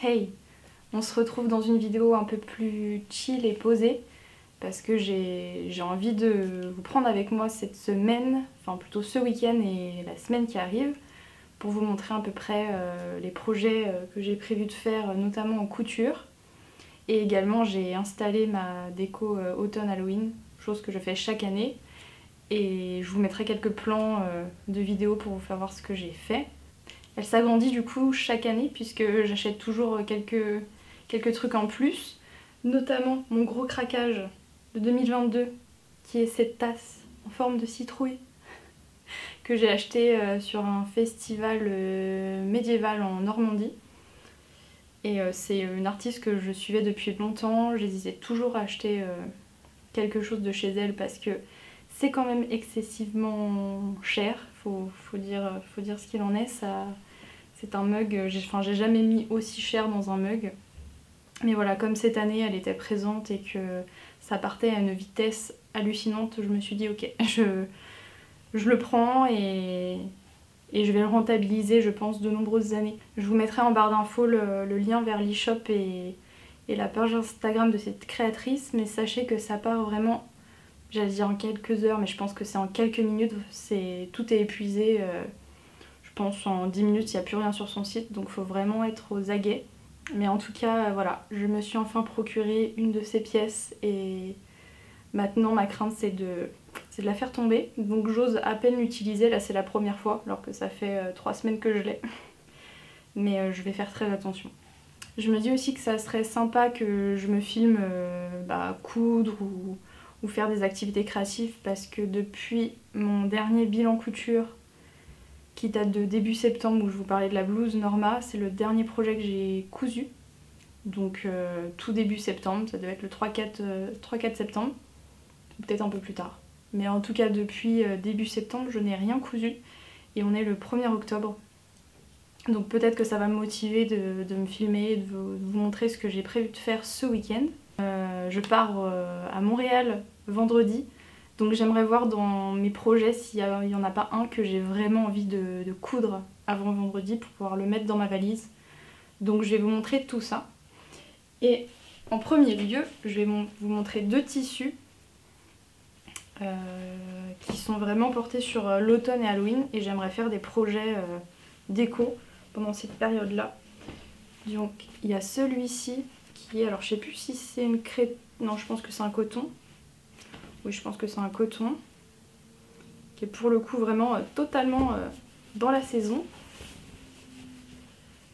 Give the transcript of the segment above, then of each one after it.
Hey! On se retrouve dans une vidéo un peu plus chill et posée parce que j'ai envie de vous prendre avec moi cette semaine, enfin plutôt ce week-end et la semaine qui arrive, pour vous montrer à peu près les projets que j'ai prévu de faire, notamment en couture. Et également j'ai installé ma déco automne Halloween, chose que je fais chaque année. Et je vous mettrai quelques plans de vidéos pour vous faire voir ce que j'ai fait. Elle s'agrandit du coup chaque année puisque j'achète toujours quelques trucs en plus, notamment mon gros craquage de 2022 qui est cette tasse en forme de citrouille que j'ai acheté sur un festival médiéval en Normandie. Et c'est une artiste que je suivais depuis longtemps, j'hésitais toujours à acheter quelque chose de chez elle parce que c'est quand même excessivement cher, faut dire ce qu'il en est. C'est un mug, j'ai jamais mis aussi cher dans un mug. Mais voilà, comme cette année elle était présente et que ça partait à une vitesse hallucinante, je me suis dit ok, je le prends et je vais le rentabiliser, je pense, de nombreuses années. Je vous mettrai en barre d'infos le lien vers l'e-shop et la page Instagram de cette créatrice, mais sachez que ça part vraiment, j'allais dire en quelques heures, mais je pense que c'est en quelques minutes, tout est épuisé. Je pense en 10 minutes, il n'y a plus rien sur son site, donc il faut vraiment être aux aguets. Mais en tout cas, voilà, je me suis enfin procuré une de ces pièces et maintenant ma crainte c'est de la faire tomber. Donc j'ose à peine l'utiliser, là c'est la première fois, alors que ça fait 3 semaines que je l'ai. Mais je vais faire très attention. Je me dis aussi que ça serait sympa que je me filme coudre ou faire des activités créatives parce que depuis mon dernier bilan couture qui date de début septembre où je vous parlais de la blouse Norma, c'est le dernier projet que j'ai cousu. Donc tout début septembre, ça devait être le 3-4 septembre, peut-être un peu plus tard. Mais en tout cas depuis début septembre, je n'ai rien cousu et on est le 1er octobre. Donc peut-être que ça va me motiver de me filmer, de vous montrer ce que j'ai prévu de faire ce week-end. Je pars à Montréal vendredi, donc j'aimerais voir dans mes projets s'il n'y en a pas un que j'ai vraiment envie de coudre avant vendredi pour pouvoir le mettre dans ma valise. Donc je vais vous montrer tout ça. Et en premier lieu, je vais vous montrer 2 tissus qui sont vraiment portés sur l'automne et Halloween et j'aimerais faire des projets déco pendant cette période-là. Donc il y a celui-ci qui est, alors je sais plus si c'est une crête, non je pense que c'est un coton. Oui je pense que c'est un coton qui est pour le coup vraiment totalement dans la saison.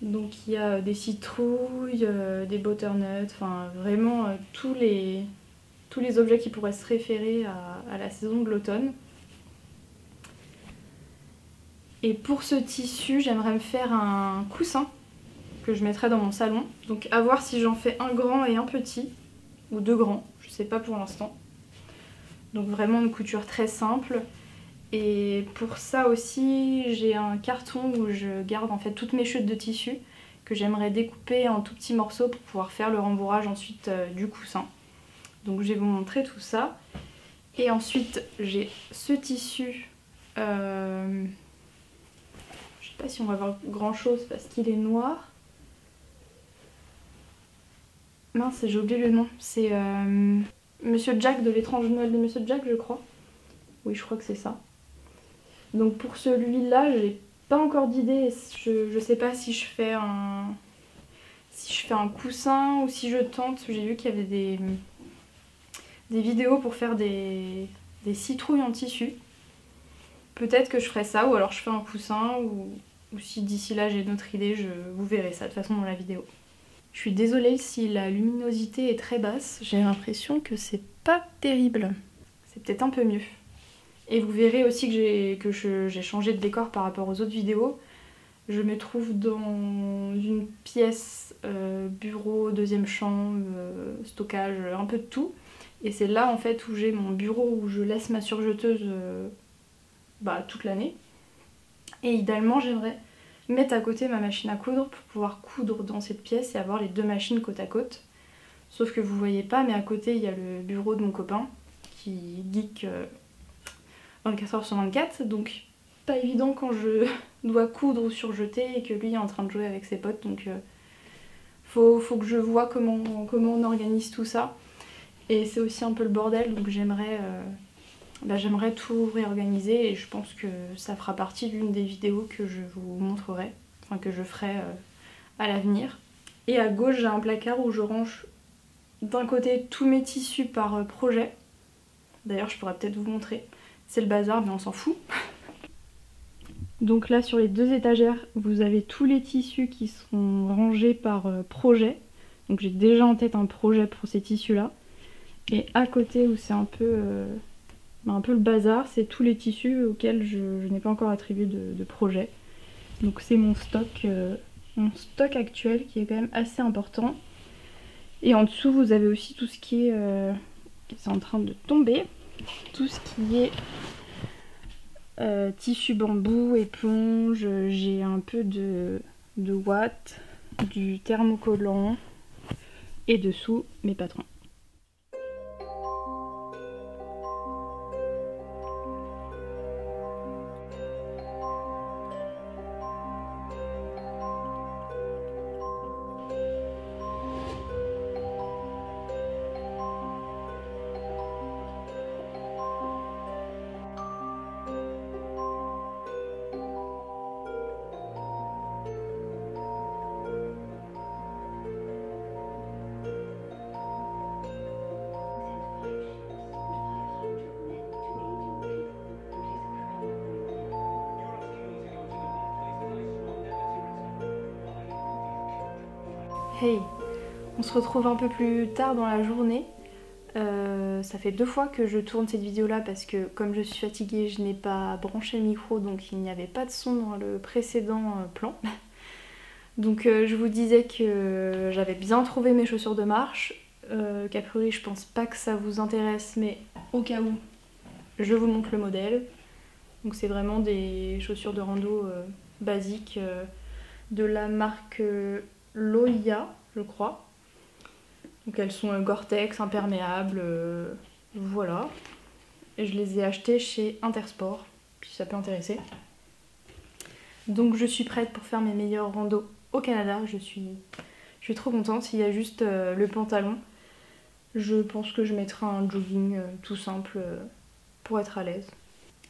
Donc il y a des citrouilles, des butternuts, enfin vraiment tous les objets qui pourraient se référer à la saison de l'automne. Et pour ce tissu, j'aimerais me faire un coussin que je mettrai dans mon salon. Donc à voir si j'en fais un grand et un petit, ou 2 grands, je sais pas pour l'instant. Donc vraiment une couture très simple. Et pour ça aussi, j'ai un carton où je garde en fait toutes mes chutes de tissu que j'aimerais découper en tout petits morceaux pour pouvoir faire le rembourrage ensuite du coussin. Donc je vais vous montrer tout ça. Et ensuite j'ai ce tissu, je sais pas si on va voir grand chose parce qu'il est noir. Mince, j'ai oublié le nom, c'est Monsieur Jack de l'étrange Noël de Monsieur Jack je crois. Oui je crois que c'est ça. Donc pour celui-là j'ai pas encore d'idée, je sais pas si je fais un coussin ou si je tente. J'ai vu qu'il y avait des vidéos pour faire des citrouilles en tissu. Peut-être que je ferai ça ou alors je fais un coussin ou si d'ici là j'ai une autre idée, vous verrez ça de toute façon dans la vidéo. Je suis désolée si la luminosité est très basse, j'ai l'impression que c'est pas terrible. C'est peut-être un peu mieux. Et vous verrez aussi que j'ai changé de décor par rapport aux autres vidéos. Je me trouve dans une pièce bureau, deuxième chambre, stockage, un peu de tout. Et c'est là en fait où j'ai mon bureau où je laisse ma surjeteuse toute l'année. Et idéalement j'aimerais mettre à côté ma machine à coudre pour pouvoir coudre dans cette pièce et avoir les 2 machines côte à côte. Sauf que vous voyez pas, mais à côté il y a le bureau de mon copain qui geek 24h sur 24, donc pas évident quand je dois coudre ou surjeter et que lui est en train de jouer avec ses potes, donc Faut que je vois comment on organise tout ça. Et c'est aussi un peu le bordel, donc j'aimerais tout réorganiser et je pense que ça fera partie d'une des vidéos que je vous montrerai, enfin que je ferai à l'avenir. Et à gauche, j'ai un placard où je range d'un côté tous mes tissus par projet. D'ailleurs, je pourrais peut-être vous montrer. C'est le bazar, mais on s'en fout. Donc là, sur les 2 étagères, vous avez tous les tissus qui sont rangés par projet. Donc j'ai déjà en tête un projet pour ces tissus-là. Et à côté, où c'est un peu le bazar, c'est tous les tissus auxquels je n'ai pas encore attribué de projet. Donc c'est mon stock actuel qui est quand même assez important. Et en dessous, vous avez aussi tout ce qui est... c'est en train de tomber. Tout ce qui est tissu bambou, éponge, j'ai un peu de ouate, du thermocollant et dessous mes patrons. Hey, on se retrouve un peu plus tard dans la journée. Ça fait 2 fois que je tourne cette vidéo là parce que comme je suis fatiguée, je n'ai pas branché le micro, donc il n'y avait pas de son dans le précédent plan. Donc je vous disais que j'avais bien trouvé mes chaussures de marche, qu'a priori je pense pas que ça vous intéresse, mais au cas où, je vous montre le modèle. Donc c'est vraiment des chaussures de rando basiques de la marque Loya, je crois. Donc elles sont Gore-Tex, imperméables, voilà. Et je les ai achetées chez Intersport, si ça peut intéresser. Donc je suis prête pour faire mes meilleurs randos au Canada. Je suis trop contente. Il y a juste le pantalon. Je pense que je mettrai un jogging tout simple pour être à l'aise.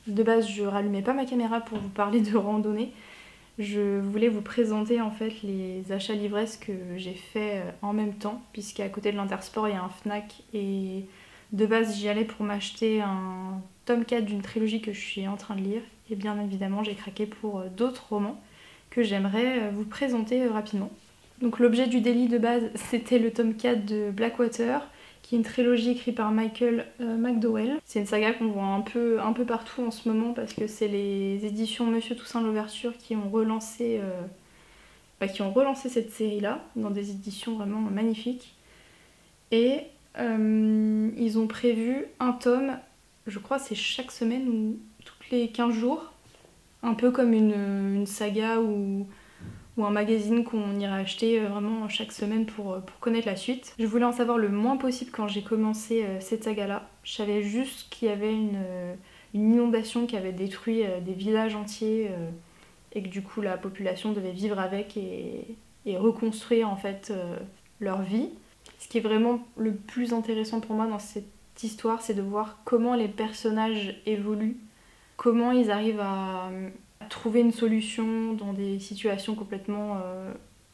De base, je rallumais pas ma caméra pour vous parler de randonnée. Je voulais vous présenter en fait les achats livresques que j'ai fait en même temps, puisqu'à côté de l'Intersport il y a un Fnac et de base j'y allais pour m'acheter un tome 4 d'une trilogie que je suis en train de lire et bien évidemment j'ai craqué pour d'autres romans que j'aimerais vous présenter rapidement. Donc l'objet du délit de base c'était le tome 4 de Blackwater, qui est une trilogie écrite par Michael McDowell. C'est une saga qu'on voit un peu partout en ce moment parce que c'est les éditions Monsieur Toussaint Louverture qui ont relancé cette série-là dans des éditions vraiment magnifiques. Et ils ont prévu un tome, je crois c'est chaque semaine ou toutes les 15 jours, un peu comme une saga ou un magazine qu'on ira acheter vraiment chaque semaine pour connaître la suite. Je voulais en savoir le moins possible quand j'ai commencé cette saga-là. Je savais juste qu'il y avait une inondation qui avait détruit des villages entiers et que du coup la population devait vivre avec et reconstruire en fait leur vie. Ce qui est vraiment le plus intéressant pour moi dans cette histoire, c'est de voir comment les personnages évoluent, comment ils arrivent à trouver une solution dans des situations complètement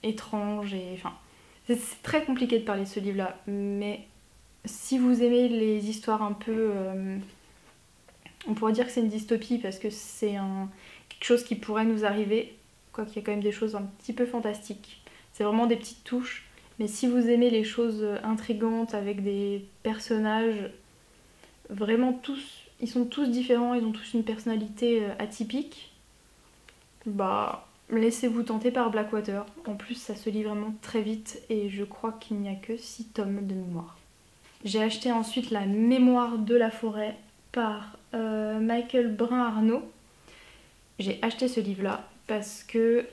étranges et enfin c'est très compliqué de parler de ce livre là, mais si vous aimez les histoires un peu on pourrait dire que c'est une dystopie parce que c'est quelque chose qui pourrait nous arriver, quoiqu'il y a quand même des choses un petit peu fantastiques, c'est vraiment des petites touches, mais si vous aimez les choses intrigantes avec des personnages vraiment tous, ils sont tous différents, ils ont tous une personnalité atypique, bah laissez-vous tenter par Blackwater. En plus ça se lit vraiment très vite et je crois qu'il n'y a que 6 tomes de mémoire. J'ai acheté ensuite La Mémoire de la forêt par Michael Brun-Arnaud. J'ai acheté ce livre là parce que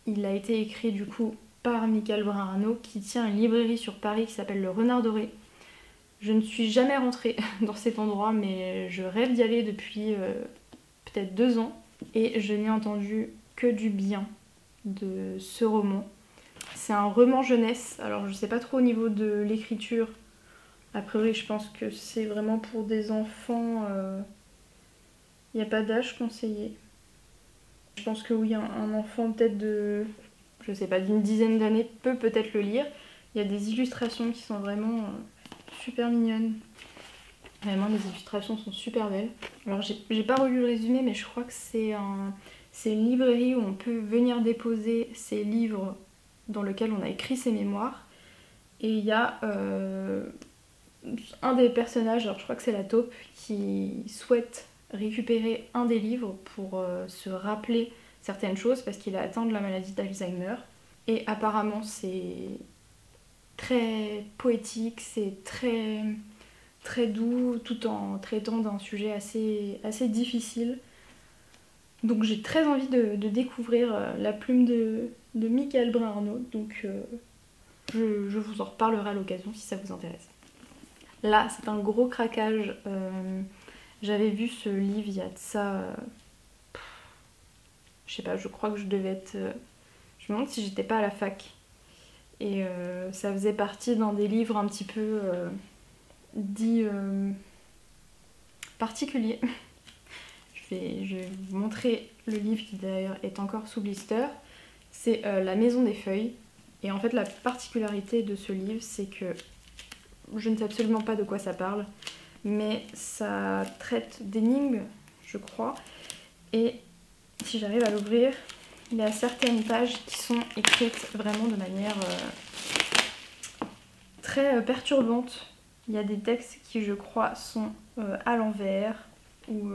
il a été écrit du coup par Michael Brun-Arnaud qui tient une librairie sur Paris qui s'appelle Le Renard Doré. Je ne suis jamais rentrée dans cet endroit mais je rêve d'y aller depuis peut-être 2 ans. Et je n'ai entendu que du bien de ce roman. C'est un roman jeunesse, alors je sais pas trop au niveau de l'écriture. A priori je pense que c'est vraiment pour des enfants, il n'y a pas d'âge conseillé. Je pense que oui, un enfant peut-être de, je sais pas, d'une dizaine d'années peut peut-être le lire. Il y a des illustrations qui sont vraiment super mignonnes. Vraiment, les illustrations sont super belles. Alors, j'ai pas relu le résumé, mais je crois que c'est une librairie où on peut venir déposer ses livres dans lequel on a écrit ses mémoires. Et il y a un des personnages, alors je crois que c'est la taupe, qui souhaite récupérer un des livres pour se rappeler certaines choses parce qu'il est atteint de la maladie d'Alzheimer. Et apparemment, c'est très poétique, c'est très doux tout en traitant d'un sujet assez difficile. Donc j'ai très envie de découvrir la plume de Michael Brun-Arnaud, donc je vous en reparlerai à l'occasion si ça vous intéresse. Là c'est un gros craquage, j'avais vu ce livre il y a de ça, je sais pas, je crois que je devais être, je me demande si j'étais pas à la fac. Et ça faisait partie d'un des livres un petit peu dit particulier. Je vais vous montrer le livre qui d'ailleurs est encore sous blister. C'est La Maison des Feuilles. Et en fait la particularité de ce livre c'est que je ne sais absolument pas de quoi ça parle, mais ça traite d'énigmes, je crois. Et si j'arrive à l'ouvrir, il y a certaines pages qui sont écrites vraiment de manière très perturbante. Il y a des textes qui, je crois, sont à l'envers. Ou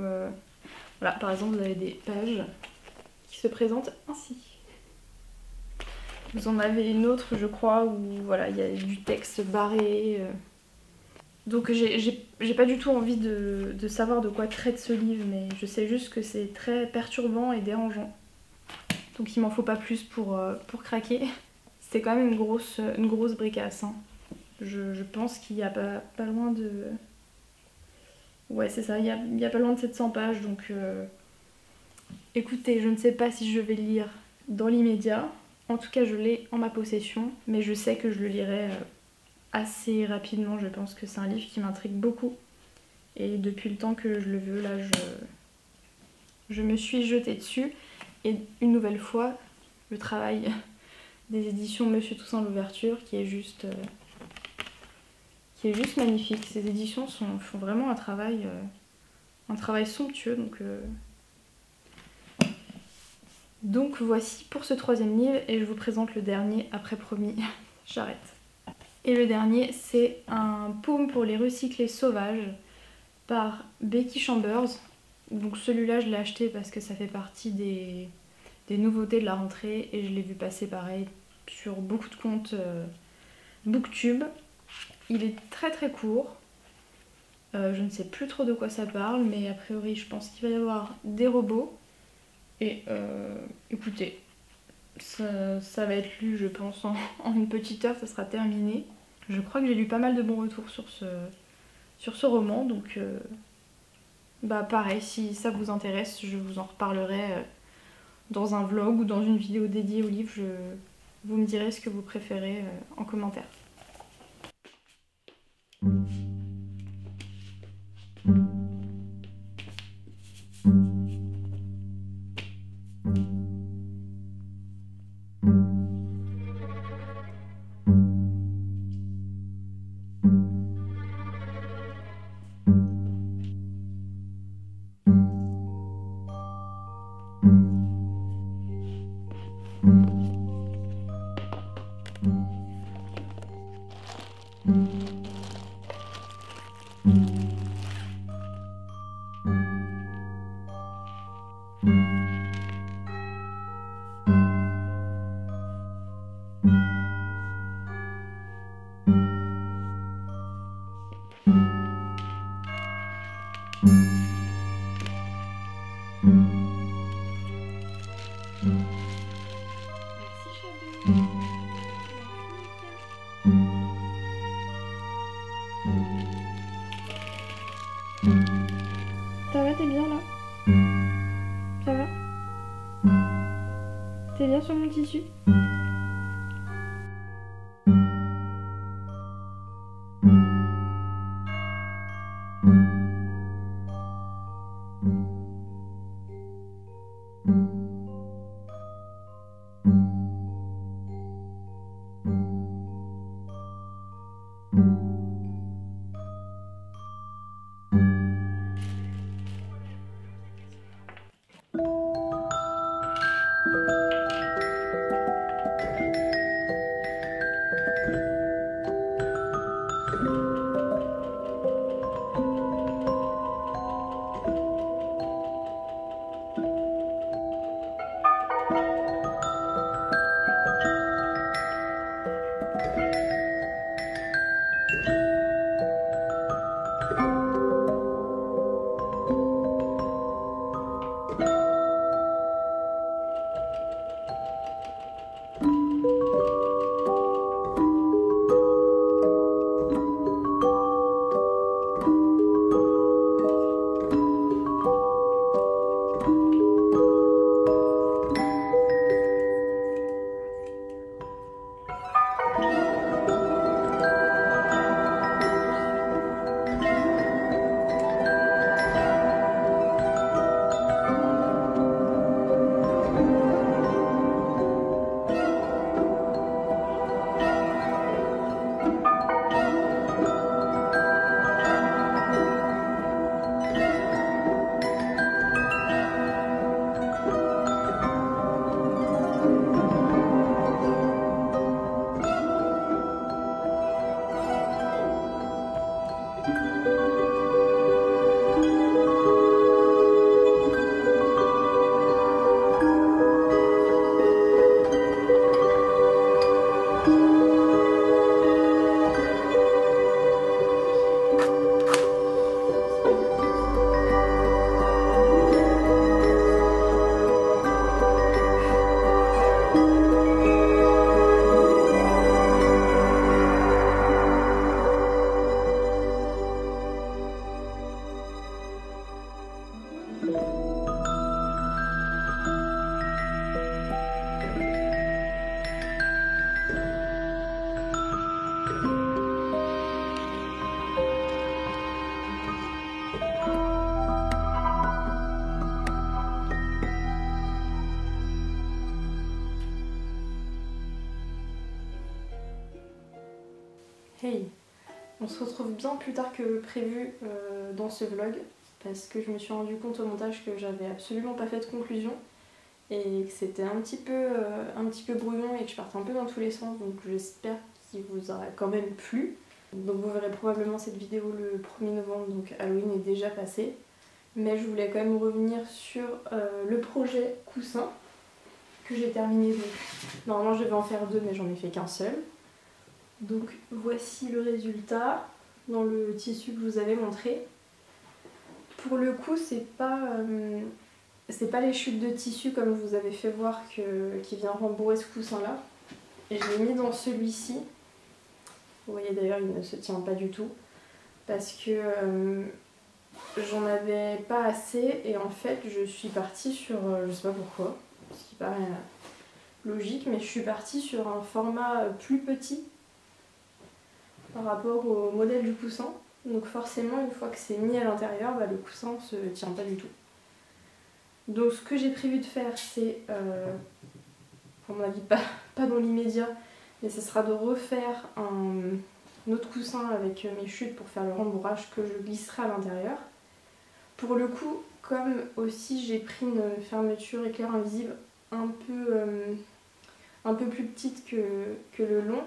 voilà, par exemple, vous avez des pages qui se présentent ainsi. Vous en avez une autre, je crois, où voilà, il y a du texte barré. Donc j'ai pas du tout envie de savoir de quoi traite ce livre, mais je sais juste que c'est très perturbant et dérangeant. Donc il m'en faut pas plus pour craquer. C'était quand même une grosse bricasse. Hein. Je pense qu'il y a pas loin de... Ouais c'est ça, il y a pas loin de 700 pages, donc... Écoutez, je ne sais pas si je vais le lire dans l'immédiat. En tout cas je l'ai en ma possession, mais je sais que je le lirai assez rapidement. Je pense que c'est un livre qui m'intrigue beaucoup. Et depuis le temps que je le veux, là je me suis jetée dessus. Et une nouvelle fois, le travail des éditions Monsieur Toussaint Louverture qui est juste magnifique. Ces éditions font vraiment un travail somptueux. Donc voici pour ce troisième livre et je vous présente le dernier après promis. J'arrête. Et le dernier c'est un paume pour les recyclés sauvages par Becky Chambers. Donc celui-là je l'ai acheté parce que ça fait partie des nouveautés de la rentrée et je l'ai vu passer pareil sur beaucoup de comptes Booktube. Il est très court, je ne sais plus trop de quoi ça parle, mais a priori je pense qu'il va y avoir des robots. Et écoutez, ça va être lu je pense en une petite heure, ça sera terminé. Je crois que j'ai lu pas mal de bons retours sur ce roman, donc bah pareil, si ça vous intéresse, je vous en reparlerai dans un vlog ou dans une vidéo dédiée au livre. Vous me direz ce que vous préférez en commentaire. Ça va, t'es bien là? Ça va? T'es bien sur mon tissu? Hey! On se retrouve bien plus tard que prévu dans ce vlog parce que je me suis rendu compte au montage que j'avais absolument pas fait de conclusion et que c'était un petit peu brouillon et que je partais un peu dans tous les sens, donc j'espère qu'il vous aura quand même plu. Donc vous verrez probablement cette vidéo le 1er novembre, donc Halloween est déjà passé. Mais je voulais quand même revenir sur le projet coussin que j'ai terminé. Donc, normalement je devais en faire 2 mais j'en ai fait qu'un seul. Donc voici le résultat dans le tissu que je vous avais montré. Pour le coup c'est pas les chutes de tissu comme je vous avais fait voir qui vient rembourrer ce coussin là. Et je l'ai mis dans celui-ci. Vous voyez d'ailleurs il ne se tient pas du tout parce que j'en avais pas assez et en fait je suis partie sur, je sais pas pourquoi, ce qui paraît logique, mais je suis partie sur un format plus petit par rapport au modèle du coussin. Donc forcément une fois que c'est mis à l'intérieur, bah, le coussin ne se tient pas du tout. Donc ce que j'ai prévu de faire c'est, à mon avis pas dans l'immédiat, mais ce sera de refaire un autre coussin avec mes chutes pour faire le rembourrage que je glisserai à l'intérieur. Pour le coup, comme aussi j'ai pris une fermeture éclair invisible un peu plus petite que le long,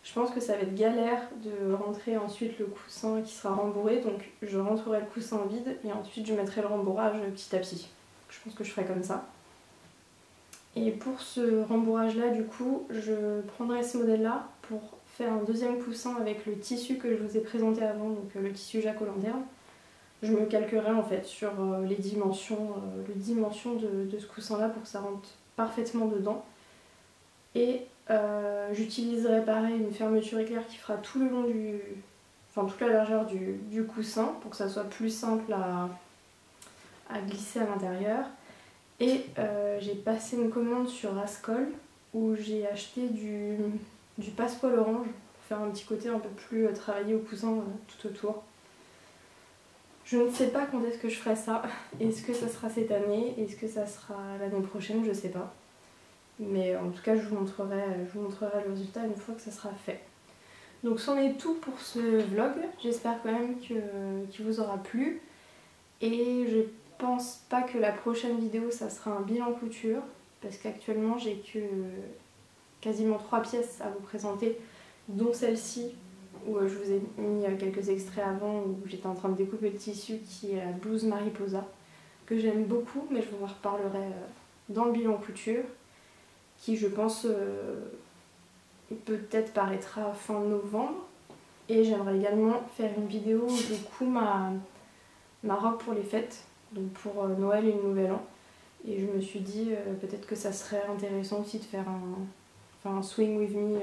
je pense que ça va être galère de rentrer ensuite le coussin qui sera rembourré, donc je rentrerai le coussin vide et ensuite je mettrai le rembourrage petit à petit. Je pense que je ferai comme ça. Et pour ce rembourrage là, du coup, je prendrai ce modèle là pour faire un deuxième coussin avec le tissu que je vous ai présenté avant, donc le tissu Jacques Hollanterne. Je me calquerai en fait sur les dimensions, de ce coussin là pour que ça rentre parfaitement dedans. Et j'utiliserai pareil une fermeture éclair qui fera tout le long toute la largeur du coussin pour que ça soit plus simple à glisser à l'intérieur. Et j'ai passé une commande sur Ascol où j'ai acheté du passepoil orange pour faire un petit côté un peu plus travaillé au coussin tout autour. Je ne sais pas quand est-ce que je ferai ça. Est-ce que ça sera cette année? Est-ce que ça sera l'année prochaine? Je sais pas. Mais en tout cas, je vous montrerai le résultat une fois que ça sera fait. Donc c'en est tout pour ce vlog. J'espère quand même qu'il vous aura plu. Et je pense pas que la prochaine vidéo, ça sera un bilan couture. Parce qu'actuellement, j'ai que quasiment 3 pièces à vous présenter, dont celle-ci, où je vous ai mis quelques extraits avant où j'étais en train de découper le tissu, qui est la blouse Mariposa, que j'aime beaucoup, mais je vous en reparlerai dans le bilan couture, qui je pense peut-être paraîtra fin novembre. Et j'aimerais également faire une vidéo où je couds ma robe pour les fêtes, donc pour Noël et le Nouvel An. Et je me suis dit peut-être que ça serait intéressant aussi de faire un swing with me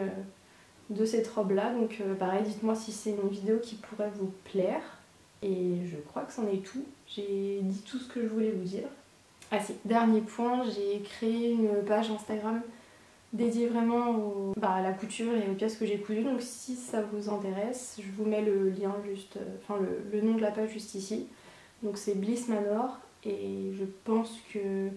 de cette robe là, donc pareil, dites-moi si c'est une vidéo qui pourrait vous plaire. Et je crois que c'en est tout, j'ai dit tout ce que je voulais vous dire. Ah si, dernier point, j'ai créé une page Instagram dédiée vraiment à la couture et aux pièces que j'ai cousues, donc si ça vous intéresse, je vous mets le lien juste, le nom de la page juste ici. Donc c'est Bliss Manor et je pense que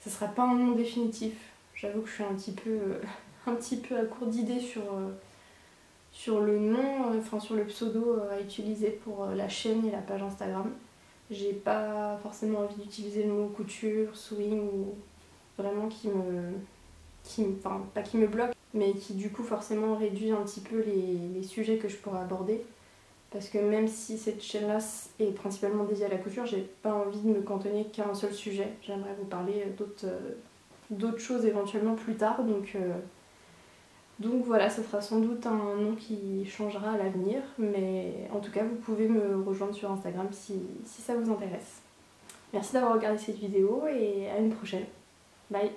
ça sera pas un nom définitif, j'avoue que je suis un petit peu à court d'idées sur le nom, sur le pseudo à utiliser pour la chaîne et la page Instagram. J'ai pas forcément envie d'utiliser le mot couture, swing ou vraiment pas qui me bloque, mais qui du coup forcément réduit un petit peu les sujets que je pourrais aborder. Parce que même si cette chaîne-là est principalement dédiée à la couture, j'ai pas envie de me cantonner qu'à un seul sujet. J'aimerais vous parler d'autres choses éventuellement plus tard, donc voilà, ça sera sans doute un nom qui changera à l'avenir, mais en tout cas vous pouvez me rejoindre sur Instagram si ça vous intéresse. Merci d'avoir regardé cette vidéo et à une prochaine. Bye!